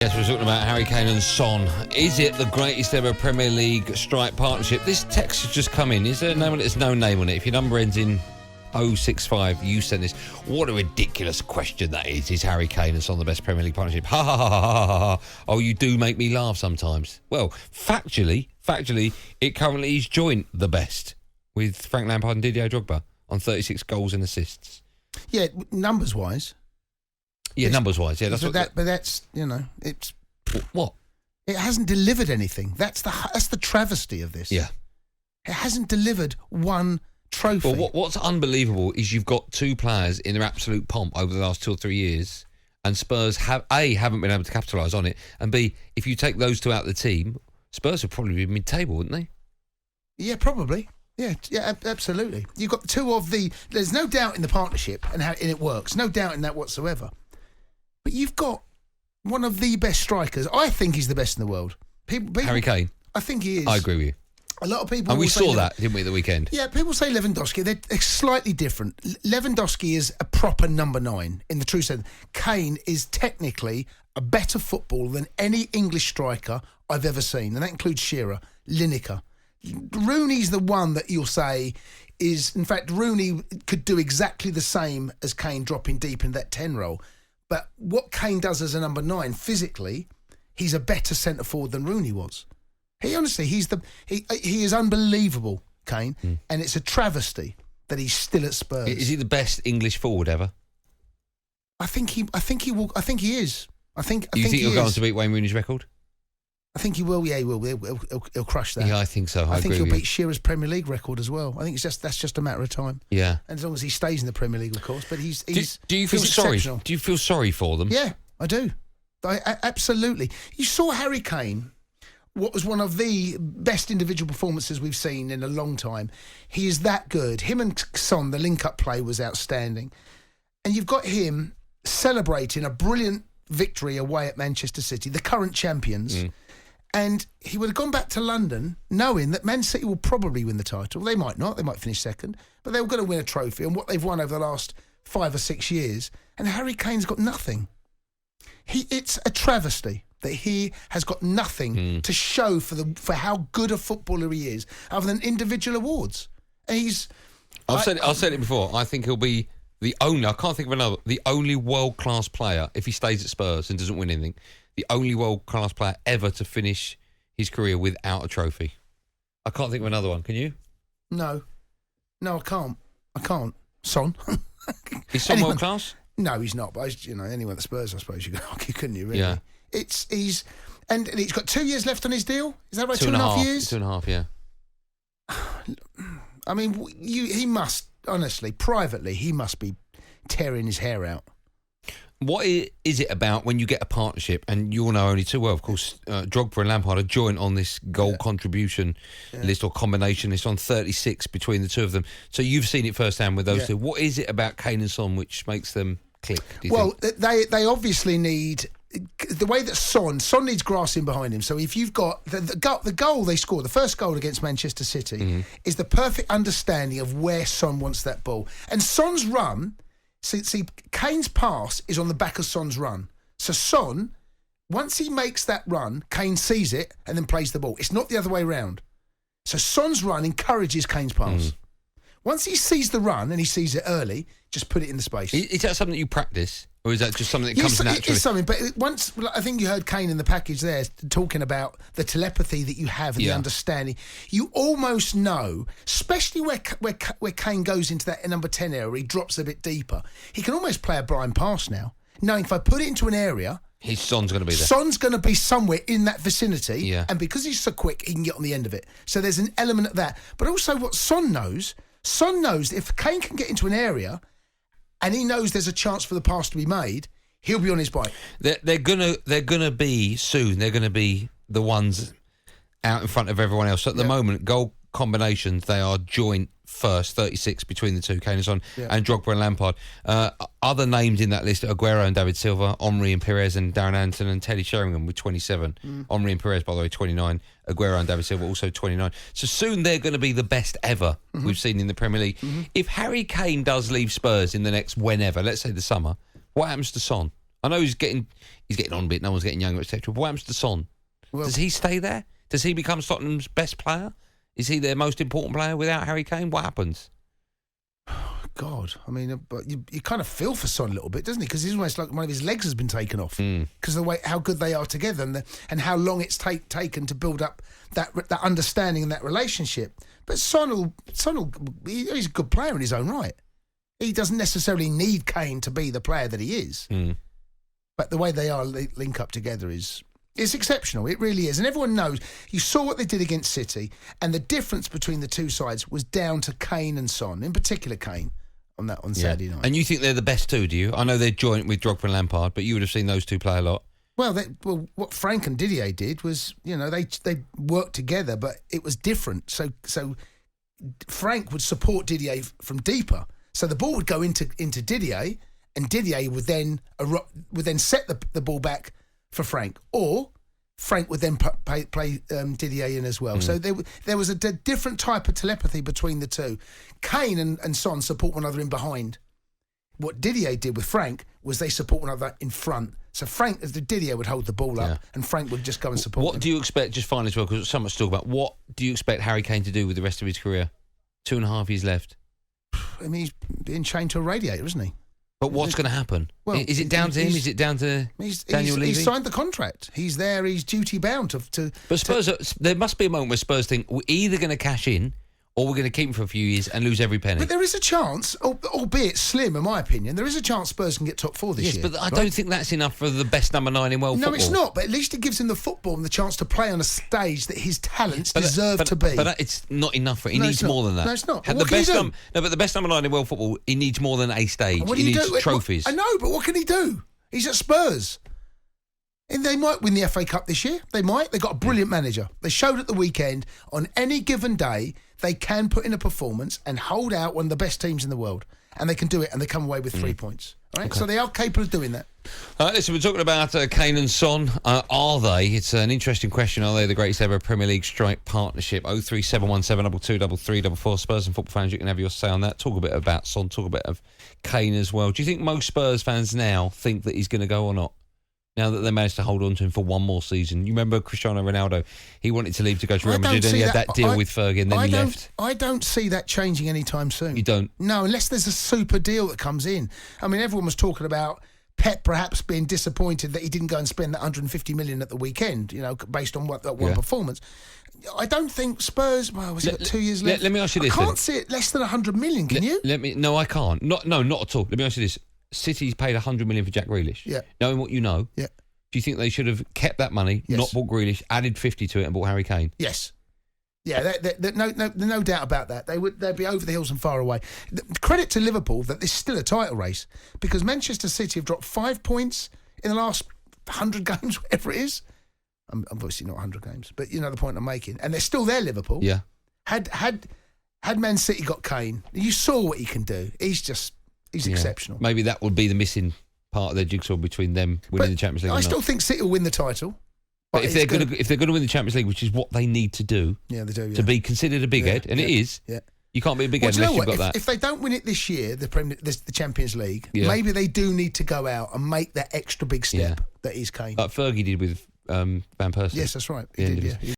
Yes, we're talking about Harry Kane and Son. Is it the greatest ever Premier League strike partnership? This text has just come in. Is there a name on it? There's no name on it. If your number ends in 065, you send this. What a ridiculous question that is. Is Harry Kane and Son the best Premier League partnership? Ha ha ha ha ha ha ha. Oh, you do make me laugh sometimes. Well, factually, it currently is joint the best with Frank Lampard and Didier Drogba on 36 goals and assists. Yeah, numbers-wise. Yeah, numbers-wise. Yeah, that's but that's, you know, it's... What? It hasn't delivered anything. That's the travesty of this. Yeah. It hasn't delivered one trophy. Well, what's unbelievable is you've got two players in their absolute pomp over the last 2 or 3 years, and Spurs haven't been able to capitalise on it, and B, if you take those two out of the team, Spurs would probably be mid-table, wouldn't they? Yeah, probably. Yeah, absolutely. You've got two of the... There's no doubt in the partnership and how it works. No doubt in that whatsoever. But you've got one of the best strikers. I think he's the best in the world. People, Harry Kane? I think he is. I agree with you. A lot of people... And we saw that, didn't we, at the weekend? Yeah, people say Lewandowski. They're slightly different. Lewandowski is a proper number 9, in the true sense. Kane is technically a better footballer than any English striker I've ever seen, and that includes Shearer, Lineker. Rooney's the one that you'll say is... In fact, Rooney could do exactly the same as Kane dropping deep in that 10 role. But what Kane does as a number 9, physically, he's a better centre-forward than Rooney was. He honestly, he is unbelievable, Kane, and it's a travesty that he's still at Spurs. Is he the best English forward ever? I think he will. I think he is. I think he'll go on to beat Wayne Rooney's record? I think he will. Yeah, he will. He'll crush that. Yeah, I think so. I think he'll beat Shearer's Premier League record as well. I think that's just a matter of time. Yeah, and as long as he stays in the Premier League, of course. But he's do you feel sorry? Do you feel sorry for them? Yeah, I do. I absolutely. You saw Harry Kane. What was one of the best individual performances we've seen in a long time. He is that good. Him and Son, the link-up play was outstanding. And you've got him celebrating a brilliant victory away at Manchester City, the current champions. And he would have gone back to London knowing that Man City will probably win the title. They might not. They might finish second. But they were going to win a trophy and what they've won over the last 5 or 6 years. And Harry Kane's got nothing. It's a travesty that he has got nothing to show for how good a footballer he is, other than individual awards. And I've said it before. I think he'll be the only. I can't think of another. The only world-class player, if he stays at Spurs and doesn't win anything, the only world-class player ever to finish his career without a trophy. I can't think of another one. Can you? No, I can't. Son. Is Son world-class? No, he's not. But anyone at Spurs, I suppose you couldn't you really? Yeah. He's got 2 years left on his deal. Is that right? 2.5 years. 2.5, yeah. I mean, he must honestly, privately, he must be tearing his hair out. What is it about when you get a partnership, and you all know only too well, of course, Drogba and Lampard are joint on this goal contribution list or combination list on 36 between the two of them. So you've seen it firsthand with those two. What is it about Kane and Son which makes them click, do you think? They obviously need... The way that Son needs grass in behind him. So if you've got the goal they scored, the first goal against Manchester City, is the perfect understanding of where Son wants that ball. And Son's run, see, Kane's pass is on the back of Son's run. So Son, once he makes that run, Kane sees it and then plays the ball. It's not the other way around. So Son's run encourages Kane's pass. Once he sees the run and he sees it early, just put it in the space. Is that something you practice? Or is that just something that comes naturally? It's something, but I think you heard Kane in the package there talking about the telepathy that you have and the understanding. You almost know, especially where Kane goes into that number 10 area, he drops a bit deeper. He can almost play a blind pass now, knowing if I put it into an area, his Son's going to be there. Son's going to be somewhere in that vicinity, and because he's so quick, he can get on the end of it. So there's an element of that. But also what Son knows if Kane can get into an area and he knows there's a chance for the pass to be made, he'll be on his bike. They're gonna be soon. They're gonna be the ones out in front of everyone else. So at the moment, goal combinations, they are joint first, 36 between the two, Kane and Son, and Drogba and Lampard. Other names in that list are Aguero and David Silva, Henry and Perez and Darren Anderton and Teddy Sheringham with 27. Henry and Perez, by the way, 29. Aguero and David Silva also 29. So soon they're going to be the best ever we've seen in the Premier League. If Harry Kane does leave Spurs in the next whenever, let's say the summer, what happens to Son? I know he's getting on a bit. No one's getting younger, etc. But what happens to Son? Well, Does he stay there? Does he become Tottenham's best player? Is he their most important player without Harry Kane? What happens? God, I mean, but you kind of feel for Son a little bit, doesn't he? Because he's almost like one of his legs has been taken off because of the way how good they are together and how long it's taken to build up that understanding and that relationship. But he's a good player in his own right. He doesn't necessarily need Kane to be the player that he is. But the way they are link up together is exceptional. It really is. And everyone knows. You saw what they did against City, and the difference between the two sides was down to Kane and Son, in particular Kane, on Saturday night. And you think they're the best two, do you? I know they're joint with Drogba and Lampard, but you would have seen those two play a lot. Well, what Frank and Didier did was, they worked together, but it was different. So Frank would support Didier from deeper. So the ball would go into Didier, and Didier would then set the ball back for Frank, or Frank would then play Didier in as well. So there was a different type of telepathy between the two. Kane and Son support one another in behind. What Didier did with Frank was they support one another in front. So Didier would hold the ball up, and Frank would just go and support. What do you expect, just finally as well, because so much to talk about, what do you expect Harry Kane to do with the rest of his career? 2.5 years left. I mean, he's being chained to a radiator, isn't he? But what's going to happen? Well, is it down to him? Is it down to Daniel Levy? He's signed the contract. He's there. He's duty bound to. But Spurs, there must be a moment where Spurs think we're either going to cash in or we're going to keep him for a few years and lose every penny. But there is a chance, albeit slim in my opinion, there is a chance Spurs can get top 4 this year. Yes, but I don't think that's enough for the best number 9 in world football. No, it's not. But at least it gives him the football and the chance to play on a stage that his talents deserve to be. But it's not enough for it. He needs more than that. No, it's not. But the best number 9 in world football, he needs more than a stage. He needs trophies. I know, but what can he do? He's at Spurs. And they might win the FA Cup this year. They might. They've got a brilliant manager. They showed at the weekend, on any given day, they can put in a performance and hold out one of the best teams in the world. And they can do it, and they come away with 3 points. Right? Okay. So they are capable of doing that. Listen, we're talking about Kane and Son. Are they? It's an interesting question. Are they the greatest ever Premier League strike partnership? 03717 223344. Spurs and football fans, you can have your say on that. Talk a bit about Son. Talk a bit of Kane as well. Do you think most Spurs fans now think that he's going to go or not? Now that they managed to hold on to him for one more season. You remember Cristiano Ronaldo? He wanted to leave to go to Real Madrid and he had that deal with Fergie and then he left. I don't see that changing anytime soon. You don't? No, unless there's a super deal that comes in. I mean, everyone was talking about Pep perhaps being disappointed that he didn't go and spend that 150 million at the weekend, based on that one performance. I don't think Spurs. Well, was it 2 years left? Let me ask you this. I can't see it less than 100 million. Can you? No, I can't. Not at all. Let me ask you this. City's paid 100 million for Jack Grealish. Yeah. Knowing what you know. Yeah. Do you think they should have kept that money, not bought Grealish, added 50 to it, and bought Harry Kane? Yes. Yeah, no doubt about that. They'd be over the hills and far away. Credit to Liverpool that this is still a title race, because Manchester City have dropped 5 points in the last 100 games, whatever it is. Obviously not 100 games, but you know the point I'm making. And they're still there, Liverpool. Yeah. Had Man City got Kane, you saw what he can do. He's exceptional. Maybe that would be the missing part of their jigsaw between them winning the Champions League. I still think City will win the title. But if they're going to win the Champions League, which is what they need to do, they do, to be considered a big head, and it is. Yeah. You can't be a big head unless you've got that. If they don't win it this year, the Champions League, maybe they do need to go out and make that extra big step that is Kane. Like Fergie did with Van Persie. Yes, that's right. He did, yeah.